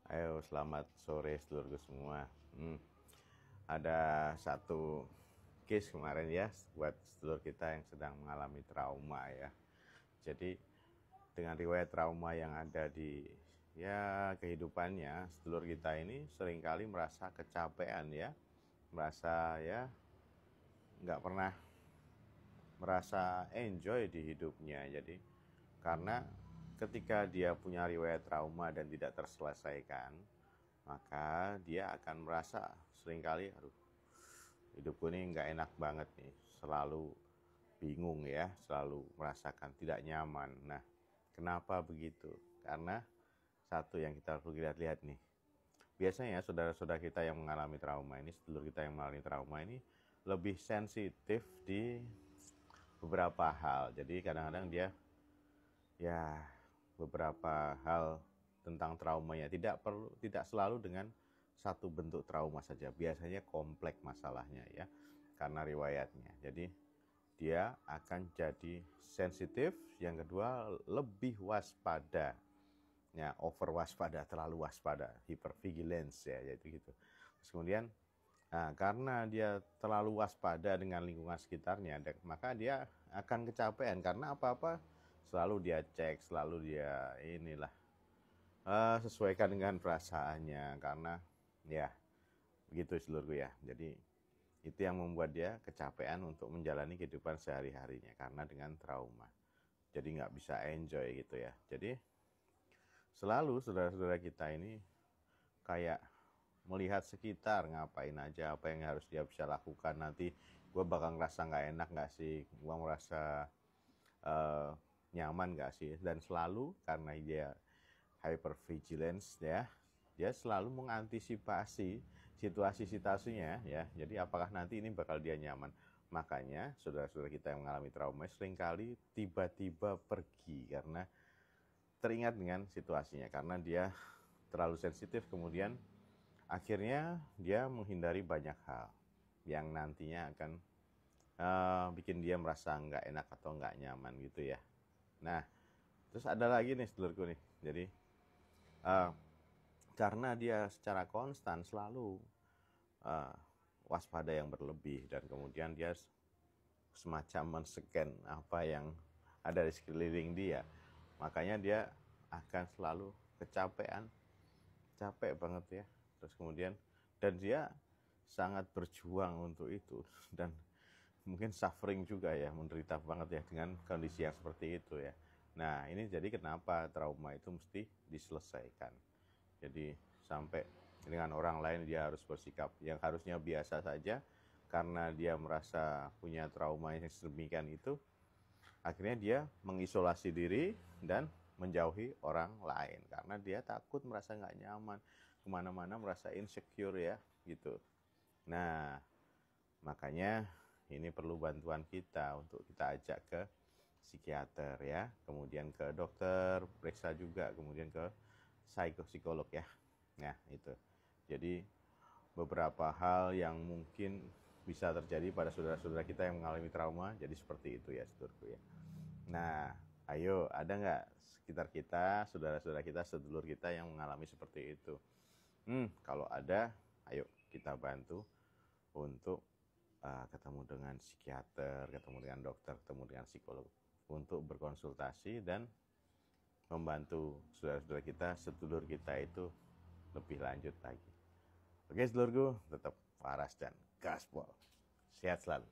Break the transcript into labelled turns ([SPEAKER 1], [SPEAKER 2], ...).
[SPEAKER 1] Ayo, selamat sore seluruh semua. Ada satu case kemarin ya, buat seluruh kita yang sedang mengalami trauma ya. Jadi dengan riwayat trauma yang ada di kehidupannya, sedulur kita ini seringkali merasa kecapean ya, merasa ya nggak pernah merasa enjoy di hidupnya. Jadi karena ketika dia punya riwayat trauma dan tidak terselesaikan, maka dia akan merasa seringkali, aduh, hidupku ini nggak enak banget nih, selalu bingung ya, selalu merasakan tidak nyaman. Nah, kenapa begitu? Karena satu yang kita perlu lihat-lihat nih, biasanya saudara-saudara kita yang mengalami trauma ini, sedulur kita yang mengalami trauma ini lebih sensitif di beberapa hal. Jadi kadang-kadang dia ya beberapa hal tentang traumanya tidak selalu dengan satu bentuk trauma saja, biasanya kompleks masalahnya ya, karena riwayatnya. Jadi dia akan jadi sensitif. Yang kedua, lebih waspada ya, over waspada, terlalu waspada, hypervigilance ya, yaitu gitu. Terus kemudian karena dia terlalu waspada dengan lingkungan sekitarnya, maka dia akan kecapean karena apa-apa selalu dia cek, selalu dia sesuaikan dengan perasaannya, karena ya begitu seluruhku ya. Jadi itu yang membuat dia kecapean untuk menjalani kehidupan sehari-harinya karena dengan trauma. Jadi nggak bisa enjoy gitu ya. Jadi selalu saudara-saudara kita ini kayak melihat sekitar, ngapain aja, apa yang harus dia bisa lakukan. Nanti gue bakal ngerasa nggak enak nggak sih, gue merasa nyaman nggak sih. Dan selalu karena dia hypervigilance ya, dia selalu mengantisipasi situasi-situasinya ya. Jadi apakah nanti ini bakal dia nyaman. Makanya saudara-saudara kita yang mengalami trauma seringkali tiba-tiba pergi karena teringat dengan situasinya, karena dia terlalu sensitif. Kemudian akhirnya dia menghindari banyak hal yang nantinya akan bikin dia merasa nggak enak atau nggak nyaman gitu ya. Nah, terus ada lagi nih sedulurku nih. Jadi karena dia secara konstan selalu waspada yang berlebih, dan kemudian dia semacam men-scan apa yang ada di sekeliling dia, makanya dia akan selalu kecapean, capek banget ya. Terus kemudian, dan dia sangat berjuang untuk itu, dan mungkin suffering juga ya, menderita banget ya dengan kondisi yang seperti itu ya. Nah, ini jadi kenapa trauma itu mesti diselesaikan. Jadi sampai dengan orang lain dia harus bersikap yang harusnya biasa saja, karena dia merasa punya trauma yang sedemikian itu, akhirnya dia mengisolasi diri dan menjauhi orang lain karena dia takut, merasa nggak nyaman, kemana-mana merasa insecure ya gitu. Nah, makanya ini perlu bantuan kita untuk kita ajak ke psikiater ya, kemudian ke dokter periksa juga, kemudian ke psikolog ya. Nah itu, jadi beberapa hal yang mungkin bisa terjadi pada saudara-saudara kita yang mengalami trauma, jadi seperti itu ya saudaraku ya. Nah, ayo, ada nggak sekitar kita, saudara-saudara kita, sedulur kita yang mengalami seperti itu? Kalau ada, ayo kita bantu untuk ketemu dengan psikiater, ketemu dengan dokter, ketemu dengan psikolog, untuk berkonsultasi dan membantu saudara-saudara kita, sedulur kita itu lebih lanjut lagi. Oke sedulurku, tetap waras dan gaspol. Sehat selalu.